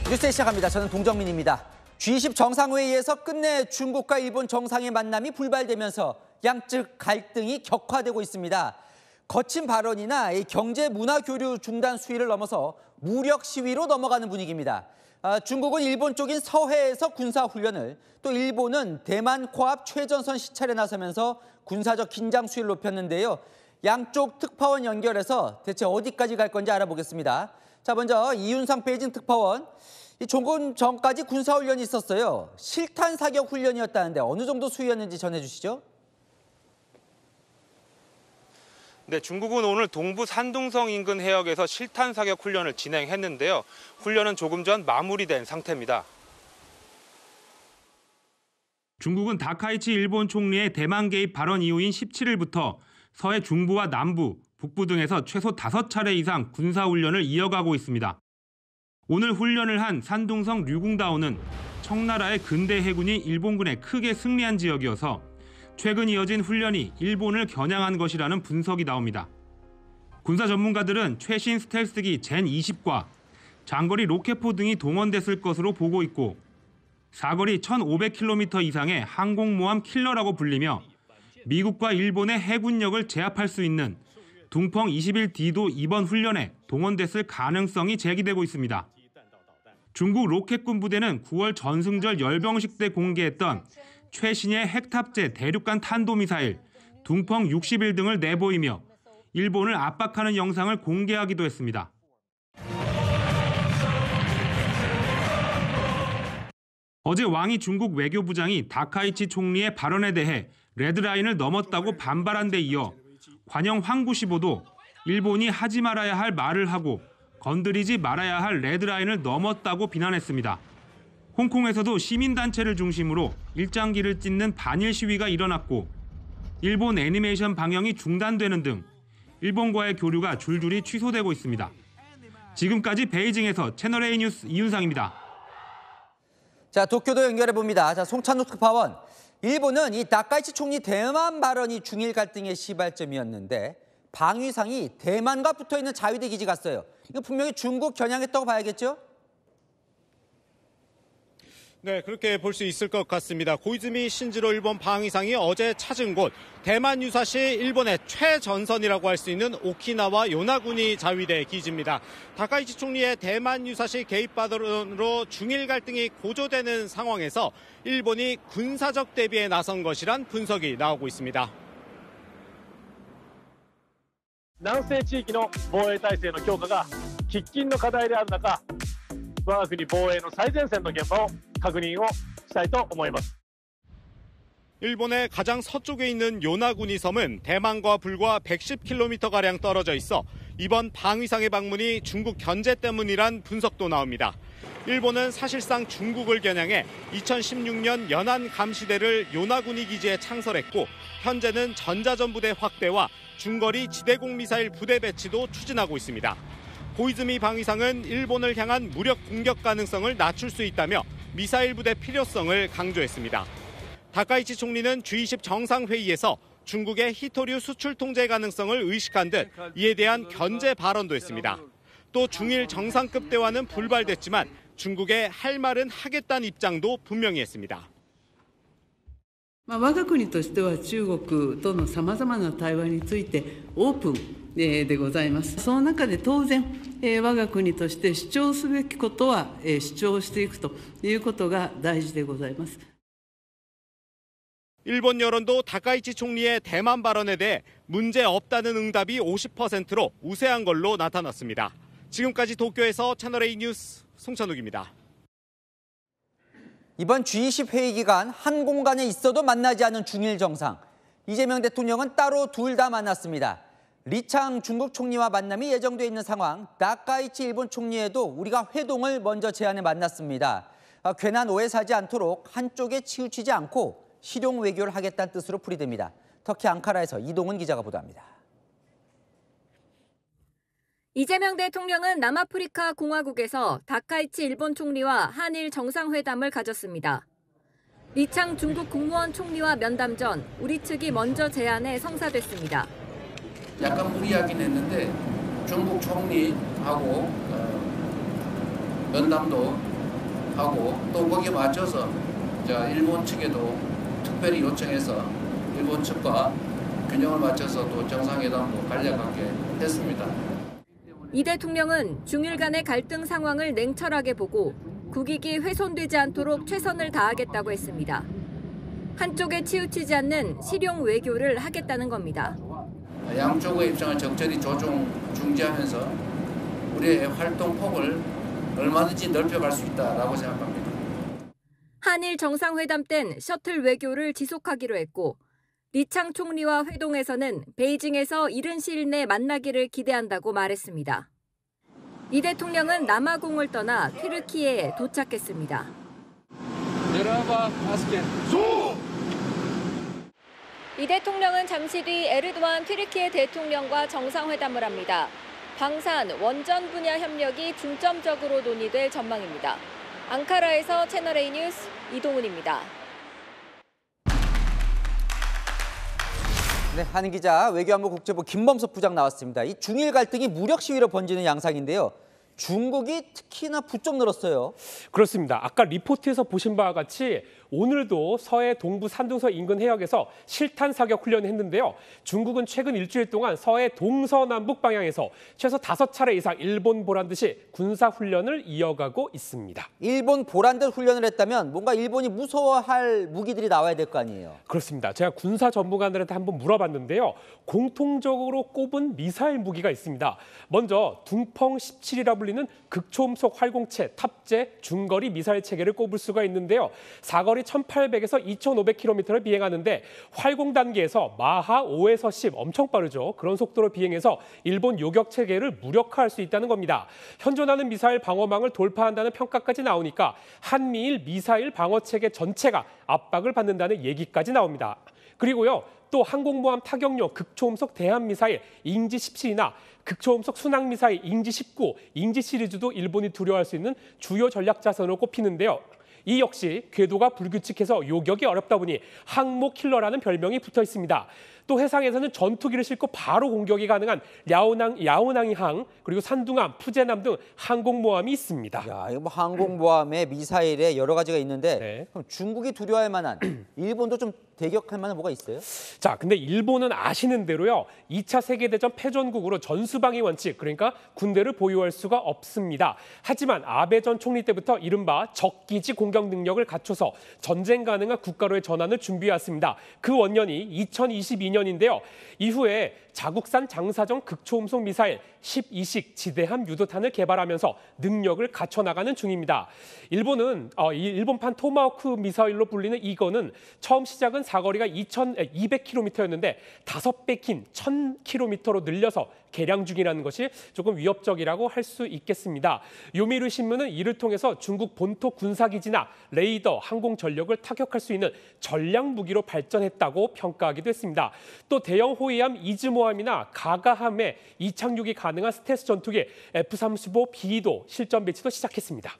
뉴스 시작합니다. 저는 동정민입니다. G20 정상회의에서 끝내 중국과 일본 정상의 만남이 불발되면서 양측 갈등이 격화되고 있습니다. 거친 발언이나 경제 문화 교류 중단 수위를 넘어서 무력 시위로 넘어가는 분위기입니다. 중국은 일본 쪽인 서해에서 군사훈련을, 또 일본은 대만 코앞 최전선 시찰에 나서면서 군사적 긴장 수위를 높였는데요. 양쪽 특파원 연결해서 대체 어디까지 갈 건지 알아보겠습니다. 자, 먼저 이윤상 베이징 특파원. 조금 전까지 군사훈련이 있었어요. 실탄 사격 훈련이었다는데 어느 정도 수위였는지 전해주시죠. 네, 중국은 오늘 동부 산둥성 인근 해역에서 실탄 사격 훈련을 진행했는데요. 훈련은 조금 전 마무리된 상태입니다. 중국은 다카이치 일본 총리의 대만 개입 발언 이후인 17일부터 서해 중부와 남부, 북부 등에서 최소 5차례 이상 군사훈련을 이어가고 있습니다. 오늘 훈련을 한 산둥성 류궁다오는 청나라의 근대 해군이 일본군에 크게 승리한 지역이어서 최근 이어진 훈련이 일본을 겨냥한 것이라는 분석이 나옵니다. 군사 전문가들은 최신 스텔스기 젠20과 장거리 로켓포 등이 동원됐을 것으로 보고 있고, 사거리 1,500km 이상의 항공모함 킬러라고 불리며 미국과 일본의 해군력을 제압할 수 있는 둥펑 21D도 이번 훈련에 동원됐을 가능성이 제기되고 있습니다. 중국 로켓군 부대는 9월 전승절 열병식 때 공개했던 최신의 핵탑재 대륙간 탄도미사일 둥펑 61 등을 내보이며 일본을 압박하는 영상을 공개하기도 했습니다. 어제 왕이 중국 외교부장이 다카이치 총리의 발언에 대해 레드라인을 넘었다고 반발한 데 이어 관영 황구시보도 일본이 하지 말아야 할 말을 하고 건드리지 말아야 할 레드라인을 넘었다고 비난했습니다. 홍콩에서도 시민단체를 중심으로 일장기를 찢는 반일 시위가 일어났고, 일본 애니메이션 방영이 중단되는 등 일본과의 교류가 줄줄이 취소되고 있습니다. 지금까지 베이징에서 채널A 뉴스 이윤상입니다. 자, 도쿄도 연결해봅니다. 자, 송찬욱 특파원. 일본은 이 다카이치 총리 대만 발언이 중일 갈등의 시발점이었는데 방위상이 대만과 붙어있는 자위대 기지 갔어요. 이거 분명히 중국 겨냥했다고 봐야겠죠? 네, 그렇게 볼 수 있을 것 같습니다. 고이즈미 신지로 일본 방위상이 어제 찾은 곳, 대만 유사시 일본의 최전선이라고 할 수 있는 오키나와 요나구니 자위대 기지입니다. 다카이치 총리의 대만 유사시 개입 발언으로 중일 갈등이 고조되는 상황에서 일본이 군사적 대비에 나선 것이란 분석이 나오고 있습니다. 南西地域の防衛体制の強化が喫緊の課題である中、我が国防衛の最前線の現場を確認をしたいと思います。 일본의 가장 서쪽에 있는 요나구니 섬은 대만과 불과 110km가량 떨어져 있어 이번 방위상의 방문이 중국 견제 때문이란 분석도 나옵니다. 일본은 사실상 중국을 겨냥해 2016년 연안 감시대를 요나구니 기지에 창설했고, 현재는 전자전부대 확대와 중거리 지대공 미사일 부대 배치도 추진하고 있습니다. 고이즈미 방위상은 일본을 향한 무력 공격 가능성을 낮출 수 있다며 미사일 부대 필요성을 강조했습니다. 다카이치 총리는 G20 정상회의에서 중국의 히토류 수출 통제 가능성을 의식한 듯 이에 대한 견제 발언도 했습니다. 또 중일 정상급 대화는 불발됐지만 중국에 할 말은 하겠다는 입장도 분명히 했습니다. 我が国としては中国とのさまざまな対話についてオープンでございます。その中で当然我が国として主張すべきことは主張していくということが大事でございます。 일본 여론도 다카이치 총리의 대만 발언에 대해 문제 없다는 응답이 50%로 우세한 걸로 나타났습니다. 지금까지 도쿄에서 채널A 뉴스 송찬욱입니다. 이번 G20 회의 기간 한 공간에 있어도 만나지 않은 중일 정상. 이재명 대통령은 따로 둘 다 만났습니다. 리창 중국 총리와 만남이 예정돼 있는 상황, 다카이치 일본 총리에도 우리가 회동을 먼저 제안해 만났습니다. 괜한 오해 사지 않도록 한쪽에 치우치지 않고 실용 외교를 하겠다는 뜻으로 풀이됩니다. 터키 앙카라에서 이동훈 기자가 보도합니다. 이재명 대통령은 남아프리카 공화국에서 다카이치 일본 총리와 한일 정상회담을 가졌습니다. 리창 중국 국무원 총리와 면담 전 우리 측이 먼저 제안해 성사됐습니다. 약간 무리하긴 했는데 중국 총리하고 면담도 하고 또 거기에 맞춰서 일본 측에도 특별히 요청해서 일본 측과 균형을 맞춰서 또 정상회담도 간략하게 했습니다. 이 대통령은 중일 간의 갈등 상황을 냉철하게 보고 국익이 훼손되지 않도록 최선을 다하겠다고 했습니다. 한쪽에 치우치지 않는 실용 외교를 하겠다는 겁니다. 양쪽의 입장을 적절히 중재하면서 우리의 활동 폭을 얼마든지 넓혀갈 수 있다라고 생각합니다. 한일 정상회담 땐 셔틀 외교를 지속하기로 했고 리창 총리와 회동에서는 베이징에서 이른 시일 내 만나기를 기대한다고 말했습니다. 이 대통령은 남아공을 떠나 튀르키예에 도착했습니다. 이 대통령은 잠시 뒤 에르도안 튀르키예 대통령과 정상회담을 합니다. 방산, 원전 분야 협력이 중점적으로 논의될 전망입니다. 앙카라에서 채널A 뉴스 이동훈입니다. 네, 한 기자, 외교안보 국제부 김범석 부장 나왔습니다. 이 중일 갈등이 무력 시위로 번지는 양상인데요. 중국이 특히나 부쩍 늘었어요. 그렇습니다. 아까 리포트에서 보신 바와 같이 오늘도 서해 동부 산둥서 인근 해역에서 실탄 사격 훈련을 했는데요. 중국은 최근 일주일 동안 서해 동서남북 방향에서 최소 5차례 이상 일본 보란 듯이 군사 훈련을 이어가고 있습니다. 일본 보란 듯 훈련을 했다면 뭔가 일본이 무서워할 무기들이 나와야 될 거 아니에요. 그렇습니다. 제가 군사 전문가들한테 한번 물어봤는데요. 공통적으로 꼽은 미사일 무기가 있습니다. 먼저 둥펑 17이라 불리는 극초음속 활공체 탑재 중거리 미사일 체계를 꼽을 수가 있는데요. 사거리 1800에서 2500km를 비행하는데 활공 단계에서 마하 5에서 10 엄청 빠르죠. 그런 속도로 비행해서 일본 요격 체계를 무력화할 수 있다는 겁니다. 현존하는 미사일 방어망을 돌파한다는 평가까지 나오니까 한미일 미사일 방어 체계 전체가 압박을 받는다는 얘기까지 나옵니다. 그리고요. 또 항공모함 타격용 극초음속 대함미사일 잉지 17이나 극초음속 순항미사일 잉지 19, 잉지 시리즈도 일본이 두려워할 수 있는 주요 전략 자산으로 꼽히는데요. 이 역시 궤도가 불규칙해서 요격이 어렵다 보니 항모 킬러라는 별명이 붙어 있습니다. 또 해상에서는 전투기를 싣고 바로 공격이 가능한 야오낭항 그리고 산둥함, 푸제남 등 항공모함이 있습니다. 야, 이거 뭐 항공모함에 미사일에 여러 가지가 있는데 네. 그럼 중국이 두려워할 만한 일본도 좀 대격할 만한 뭐가 있어요? 자, 근데 일본은 아시는 대로요. 2차 세계대전 패전국으로 전수방위 원칙, 그러니까 군대를 보유할 수가 없습니다. 하지만 아베 전 총리 때부터 이른바 적기지 공격 능력을 갖춰서 전쟁 가능한 국가로의 전환을 준비해왔습니다. 그 원년이 2022년인데요. 이후에 자국산 장사정 극초음속 미사일 12식 지대함 유도탄을 개발하면서 능력을 갖춰나가는 중입니다. 일본은 일본판 토마호크 미사일로 불리는 이거는 처음 시작은 사거리가 2,200km였는데 5배 긴 1,000km로 늘려서 개량 중이라는 것이 조금 위협적이라고 할 수 있겠습니다. 요미르 신문은 이를 통해서 중국 본토 군사기지나 레이더, 항공 전력을 타격할 수 있는 전략 무기로 발전했다고 평가하기도 했습니다. 또 대형 호위함 이즈모함이나 가가함에 이착륙이 가능한 스텔스 전투기 F-35B도 실전 배치도 시작했습니다.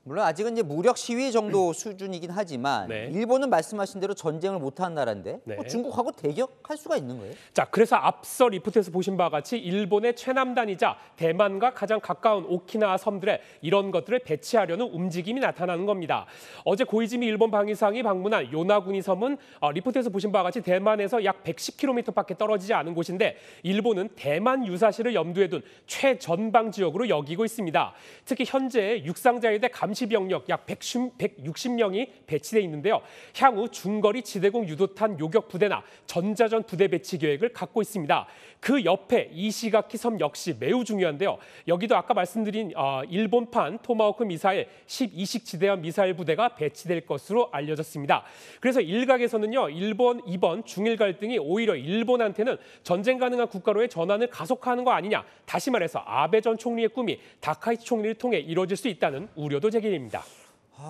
물론 아직은 이제 무력 시위 정도 수준이긴 하지만 네. 일본은 말씀하신 대로 전쟁을 못하는 나라인데 네. 뭐 중국하고 대격할 수가 있는 거예요? 자, 그래서 앞서 리포트에서 보신 바와 같이 일본의 최남단이자 대만과 가장 가까운 오키나와 섬들에 이런 것들을 배치하려는 움직임이 나타나는 겁니다. 어제 고이즈미 일본 방위상이 방문한 요나구니 섬은 리포트에서 보신 바와 같이 대만에서 약 110km밖에 떨어지지 않은 곳인데 일본은 대만 유사시를 염두에 둔 최전방 지역으로 여기고 있습니다. 특히 현재 육상자위대 감시병력 약 160명이 배치돼 있는데요. 향후 중거리 지대공 유도탄 요격 부대나 전자전 부대 배치 계획을 갖고 있습니다. 그 옆에 이시가키 섬 역시 매우 중요한데요. 여기도 아까 말씀드린 일본판 토마호크 미사일 12식 지대함 미사일 부대가 배치될 것으로 알려졌습니다. 그래서 일각에서는요. 이번 중일 갈등이 오히려 일본한테는 전쟁 가능한 국가로의 전환을 가속화하는 거 아니냐. 다시 말해서 아베 전 총리의 꿈이 다카이치 총리를 통해 이루어질 수 있다는 우려도 제기됩니다.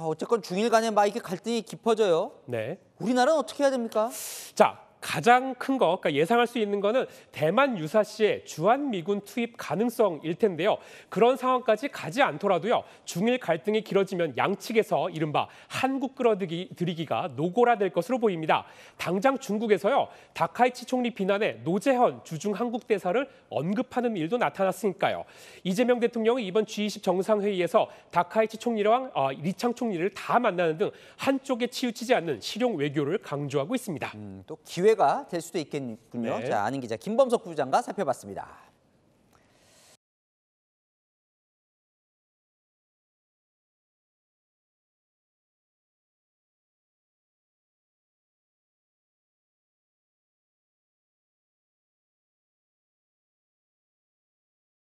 어쨌건 중일 간에 막 이렇게 갈등이 깊어져요. 네. 우리나라는 어떻게 해야 됩니까? 자, 가장 큰 거, 그러니까 예상할 수 있는 거는 대만 유사시의 주한미군 투입 가능성일 텐데요. 그런 상황까지 가지 않더라도요. 중일 갈등이 길어지면 양측에서 이른바 한국 끌어들이기가 노골화될 것으로 보입니다. 당장 중국에서요. 다카이치 총리 비난에 노재현 주중 한국 대사를 언급하는 일도 나타났으니까요. 이재명 대통령은 이번 G20 정상회의에서 다카이치 총리랑 리창 총리를 다 만나는 등 한쪽에 치우치지 않는 실용 외교를 강조하고 있습니다. 또 기회가 될 수도 있겠군요. 네. 자, 아는 기자 김범석 부장과 살펴봤습니다.